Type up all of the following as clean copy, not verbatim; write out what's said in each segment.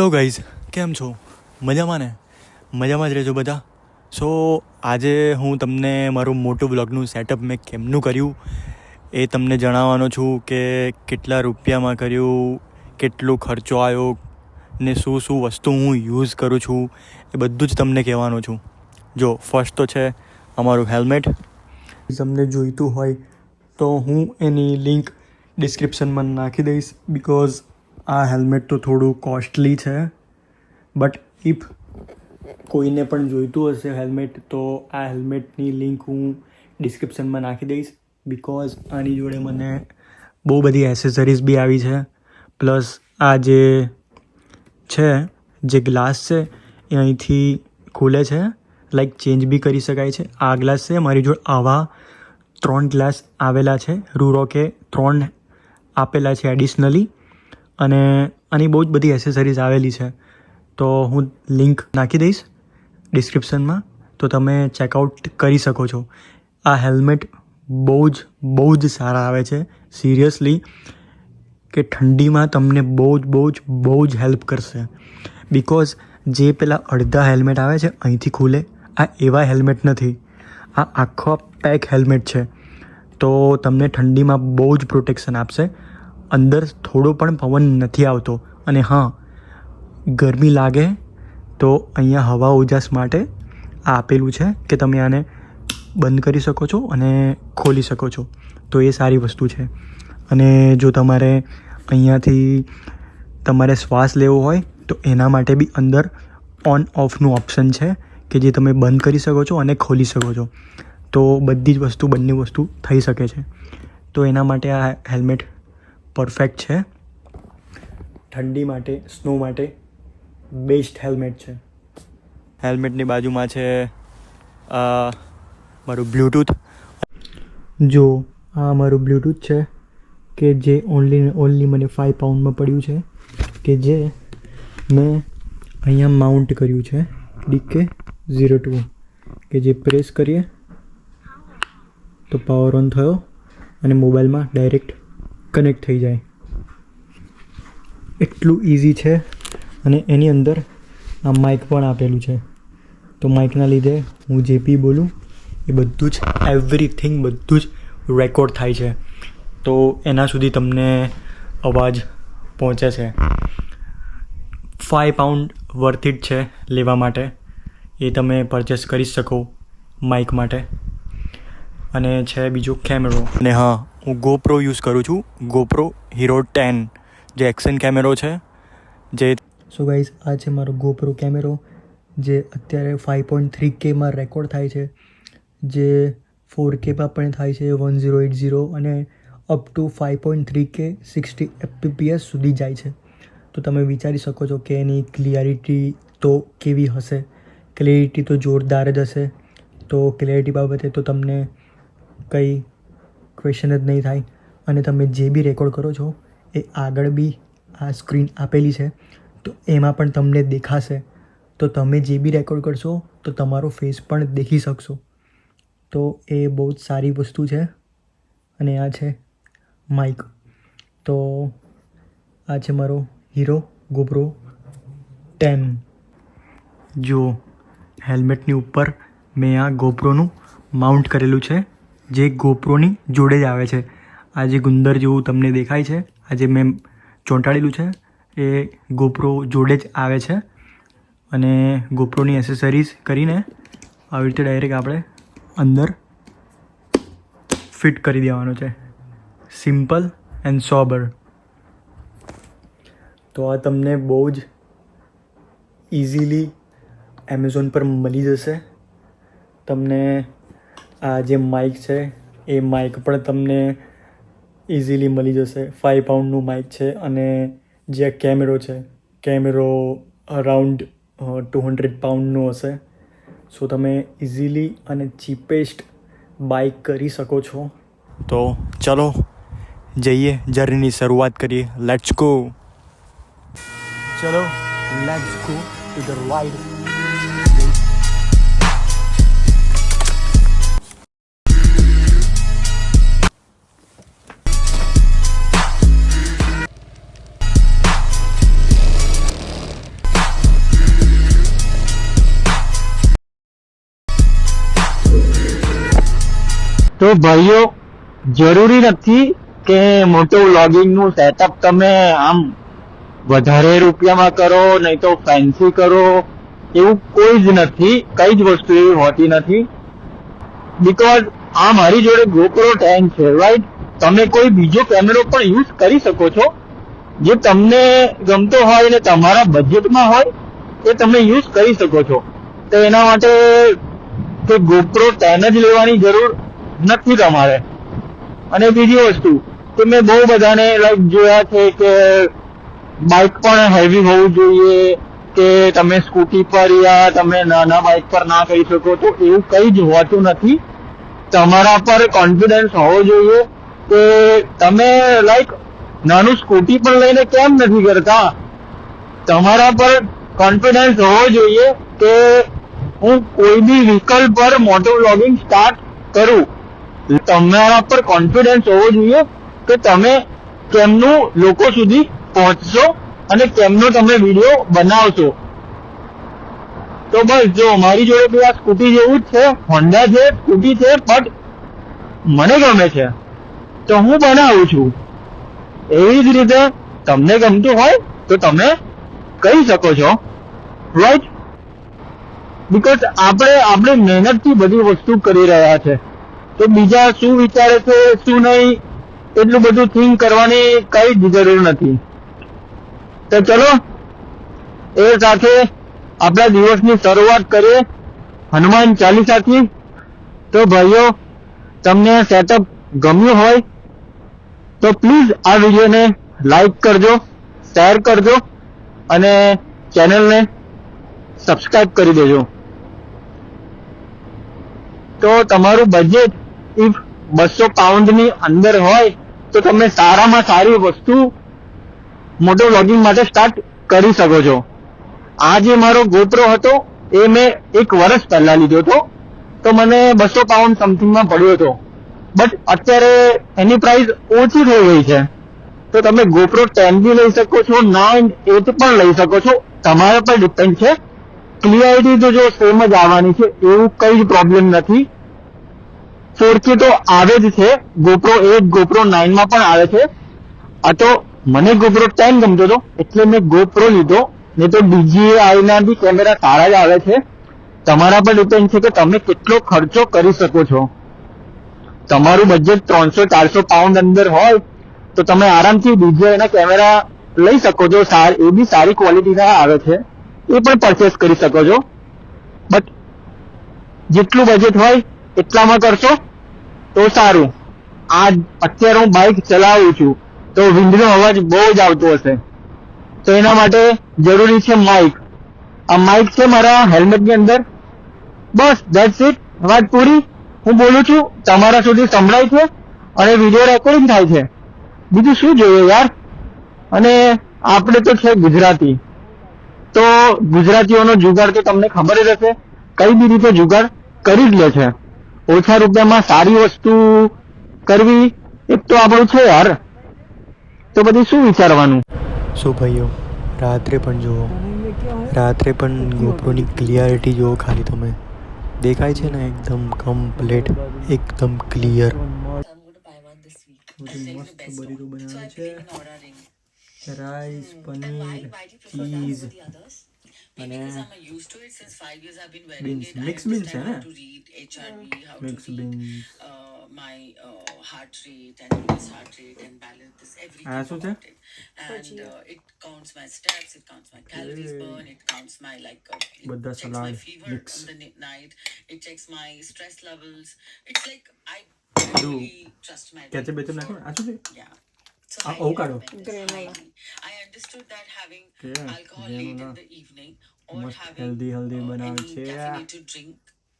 Hello guys, કેમ છો? મજામાં ને? મજામાં જ રહેજો બધા. સો આજે હું તમને મારું મોટું બ્લોગનું સેટઅપ મેં કેમનું કર્યું એ તમને જણાવવાનો છું કે કેટલા રૂપિયામાં કર્યું, કેટલો ખર્ચો આવ્યો ને શું શું વસ્તુ હું યુઝ કરું છું એ બધું જ તમને કહેવાનો છું. જો ફર્સ્ટ તો છે અમારું હેલ્મેટ. તમને જોઈતું હોય તો હું એની લિંક ડિસ્ક્રિપ્શનમાં નાખી દઈશ, બિકોઝ આ હેલ્મેટ તો થોડું કોસ્ટલી છે. બટ ઇફ કોઈને પણ જોઈતું હશે હેલ્મેટ તો આ હેલ્મેટની લિંક હું ડિસ્ક્રિપ્શનમાં નાખી દઈશ, બિકોઝ આની જોડે મને બહુ બધી એસેસરીઝ બી આવી છે. પ્લસ આ જે ગ્લાસ છે એ અહીંથી ખુલે છે, લાઈક ચેન્જ બી કરી શકાય છે. આ ગ્લાસ છે, મારી જોડે આવા 3 ગ્લાસ આવેલા છે. રૂરોકે 3 આપેલા છે એડિશનલી, અને આની બહુ જ બધી એસેસરીઝ આવેલી છે. તો હું લિંક નાખી દઈશ ડિસ્ક્રિપ્શનમાં, તો તમે ચેકઆઉટ કરી શકો છો. આ હેલ્મેટ બહુ જ સારા આવે છે સિરિયસલી, કે ઠંડીમાં તમને બહુ જ હેલ્પ કરશે. બિકોઝ જે પેલા અડધા હેલ્મેટ આવે છે અહીંથી ખુલે, આ એવા હેલ્મેટ નથી, આ આખો પેક હેલ્મેટ છે. તો તમને ઠંડીમાં બહુ જ પ્રોટેક્શન આપશે. અંદર થોડો પણ પવન નથી આવતો, અને હા, ગરમી લાગે તો અહીંયા હવા ઉજાસ માટે આ આપેલું છે કે તમે આને બંધ કરી શકો છો અને ખોલી શકો છો. તો એ સારી વસ્તુ છે. અને જો તમારે અહીંયાથી તમારે શ્વાસ લેવો હોય તો એના માટે બી અંદર ઓન ઓફનું ઓપ્શન છે કે જે તમે બંધ કરી શકો છો અને ખોલી શકો છો. તો બધી જ વસ્તુ, બંને વસ્તુ થઈ શકે છે. તો એના માટે આ હેલ્મેટ પરફેક્ટ છે. ઠંડી માટે, સ્નો માટે બેસ્ટ હેલ્મેટ છે. હેલ્મેટની બાજુમાં છે મારું બ્લૂટૂથ. જો આ મારું બ્લૂટૂથ છે કે જે ઓનલી મને 5 પાઉન્ડમાં પડ્યું છે, કે જે મેં અહીંયા માઉન્ટ કર્યું છે DK02, કે જે પ્રેસ કરીએ તો પાવર ઓન થયો અને મોબાઈલમાં ડાયરેક્ટ કનેક્ટ થઈ જાય. એટલું ઇઝી છે. અને એની અંદર આ માઇક પણ આપેલું છે, તો માઇકના લીધે હું જે બી બોલું એ બધું જ એવરીથિંગ બધું જ રેકોર્ડ થાય છે. તો એના સુધી તમને અવાજ પહોંચે છે. 5 પાઉન્ડ વર્થ ઇટ છે લેવા માટે. એ તમે પરચેસ કરી શકો માઇક માટે. અને છે બીજો કેમેરો. અને હા, હું GoPro યુઝ કરું છું, GoPro Hero 10, જે એક્શન કેમેરો છે. સો ગાઈઝ, આ છે મારો GoPro કેમેરો, જે અત્યારે 5.3Kમાં રેકોર્ડ થાય છે, જે 4Kમાં પણ થાય છે 1080, અને અપ ટુ 5.3K 60 fps સુધી જાય છે. તો તમે વિચારી શકો છો કે એની ક્લિયરિટી તો કેવી હશે. ક્લિયરિટી તો જોરદાર જ હશે. તો ક્લિયરિટી બાબતે તો તમને કંઈ ક્વેશ્ચન જ નહીં થાય. અને તમે જે બી રેકોર્ડ કરો છો એ આગળ બી આ સ્ક્રીન આપેલી છે, તો એમાં પણ તમને દેખાશે. તો તમે જે બી રેકોર્ડ કરશો તો તમારો ફેસ પણ દેખી શકશો. તો એ બહુ જ સારી વસ્તુ છે. અને આ છે માઇક. તો આ છે મારો હીરો GoPro 10. જો હેલ્મેટની ઉપર મેં આ GoProનું માઉન્ટ કરેલું છે, જે GoProની જોડે જ આવે છે. આ જે ગુંદર જેવું તમને દેખાય છે, આ જે મેં ચોંટાડેલું છે, એ GoPro જોડે જ આવે છે. અને GoProની એસેસરીઝ કરીને આવી રીતે ડાયરેક્ટ આપણે અંદર ફિટ કરી દેવાનું છે. Simple and sober. તો આ તમને બહુ જ ઇઝીલી એમેઝોન પર મળી જશે. તમને આ જે માઇક છે એ માઇક પણ તમને ઇઝીલી મળી જશે. 5 પાઉન્ડનું માઇક છે. અને જે કેમેરો છે, કેમેરો અરાઉન્ડ 200 પાઉન્ડનું હશે. સો તમે ઇઝીલી અને ચીપેસ્ટ બાય કરી શકો છો. તો ચલો જઈએ, જર્નીની શરૂઆત કરીએ. Let's go. ચલો let's go to the ride. તો ભાઈઓ જરૂરી નથી કે મોટો વ્લોગિંગનું સેટઅપ તમે આમ વધારે રૂપિયામાં કરો નહીં તો ફેન્સી કરો, એવું કોઈ જ નથી. કઈ જ વસ્તુ એવી હોતી નથી. બીકોઝ આ મારી જોડે GoPro 10 છે, રાઈટ? તમે કોઈ બીજો કેમેરો પણ યુઝ કરી શકો છો જે તમને ગમતો હોય ને તમારા બજેટમાં હોય એ તમે યુઝ કરી શકો છો. તો એના માટે કે GoPro 10 જ લેવાની જરૂર નથી તમારે. અને બીજી વસ્તુ કે મેં બહુ બધાને લાઈક જોયા છે કે બાઇક પણ હેવી હોવું જોઈએ, કે તમે સ્કૂટી પર યા તમે નાના બાઇક પર ના કરી શકો. તો એવું કંઈ જ હોતું નથી. તમારા પર કોન્ફિડન્સ હોવો જોઈએ કે તમે લાઈક નાનું સ્કૂટી પણ લઈને કેમ નથી કરતા. તમારા પર કોન્ફિડન્સ હોવો જોઈએ કે હું કોઈ બી વ્હીકલ પર મોટો વ્લોગિંગ સ્ટાર્ટ કરું. તમારા પર કોન્ફિડન્સ હોવો જોઈએ કે તમે કેમનું લોકો સુધી પહોંચશો અને કેમનો તમે વિડીયો બનાવશો. તો બસ જો મારી જોડે બી આ સ્કૂટી જેવું જ છે, હોન્ડા છે, સ્કૂટી છે, બટ મને ગમે છે તો હું બનાવું છું. એવી જ રીતે તમને ગમતું હોય તો તમે કહી શકો છો, રાઈટ? બીકોઝ આપણે મહેનતથી બધી વસ્તુ કરી રહ્યા છે. તો બીજા શું વિચારે છે શું નહીં એટલું બધું થિંક કરવાની કઈ જ જરૂર નથી. તો ચલો એ સાથે આપણા દિવસની શરૂઆત કરીએ હનુમાન ચાલીસાથી. તો ભાઈઓ તમને સેટઅપ ગમ્યું હોય તો પ્લીઝ આ વિડીયોને લાઈક કરજો, શેર કરજો અને ચેનલને સબસ્ક્રાઇબ કરી દેજો. તો તમારું બજેટ ઇફ 200 પાઉન્ડની અંદર હોય તો તમે સારામાં સારી વસ્તુ મોટો વ્લોગિંગ માટે સ્ટાર્ટ કરી શકો છો. આ જે મારો GoPro હતો એ મેં 1 વર્ષ પહેલા લીધો હતો, તો મને 200 પાઉન્ડ સમથિંગમાં પડ્યો હતો. બટ અત્યારે એની પ્રાઇસ ઓછી થઈ ગઈ છે. તો તમે GoPro 10 બી લઈ શકો છો, 9-8 પણ લઈ શકો છો, તમારા પર ડિપેન્ડ છે. ક્લિયરિટી તો જો સેમ જ આવવાની છે, એવું કઈ જ પ્રોબ્લેમ નથી. 4K તો આવે જ છે, GoPro 8 GoPro 9 માં પણ આવે છે. આ તો મને GoPro 10 ગમતો હતો એટલે મેં GoPro લીધો. નહીં તો DJI ના બી કેમેરા સારા જ આવે છે. તમારા પર ડિપેન્ડ છે કે તમે કેટલો ખર્ચો કરી શકો છો. તમારું બજેટ 300-400 પાઉન્ડ અંદર હોય તો તમે આરામથી DJI ના કેમેરા લઈ શકો છો. એ બી સારી ક્વોલિટીના આવે છે, એ પણ પરચેસ કરી શકો છો. બટ જેટલું બજેટ હોય એટલામાં કરશો તો સારું. અત્યારે હું બાઇક ચલાવું છું તો વિન્ડનો અવાજ બહુ જ આવતો હશે, તો એના માટે જરૂરી છે માઇક. આ માઇક છે મારા હેલ્મેટની અંદર. બસ ધેટ્સ ઇટ. વાત પૂરી. હું બોલું છું, તમારા સુધી સંભળાય છે અને વિડીયો રેકોર્ડિંગ થાય છે. બીજું શું જોઈએ યાર? અને આપણે તો છે ગુજરાતી, તો ગુજરાતીઓનો જુગાડ તો તમને ખબર જ હશે, કઈ બી રીતે જુગાડ કરી જ લે છે. ઓછા રૂપિયામાં સારી વસ્તુ કરવી એક તો આપણું છે યાર. તો બધી શું વિચારવાનું. સો ભાઈઓ રાત્રે પણ જુઓ, રાત્રે પણ GoProની ક્લિયરિટી જુઓ ખાલી તમે. દેખાય છે ને એકદમ કમ્પ્લીટ, એકદમ ક્લિયર. મસ્ત બરીતું બનાવે છે. રાઈસ, પનીર, ચીઝ અને બીન્સ, મિક્સ બીન્સ છે ને? Mix beans. આ શું છે? બધા સલાડ મિક્સ. કેચઅપ બેચઅપ નાખો. આ શું છે? અવોકાડો. મસ્ત હેલ્ધી બનાવે છે.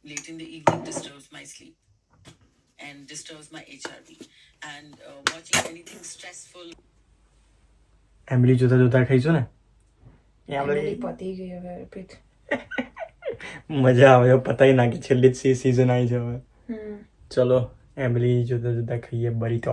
late in the evening disturbs my sleep and disturbs my HRV and watching anything stressful. Emily જોતા જોતા ખાઈશું ને? એમિલી પતી ગઈ હવે. મજા આવે, પતાઈ નાખી. છેલ્લી જ સીઝન આવી છે હવે. ચલો એમિલી જોતા જોતા ખાઈએ બરીતો.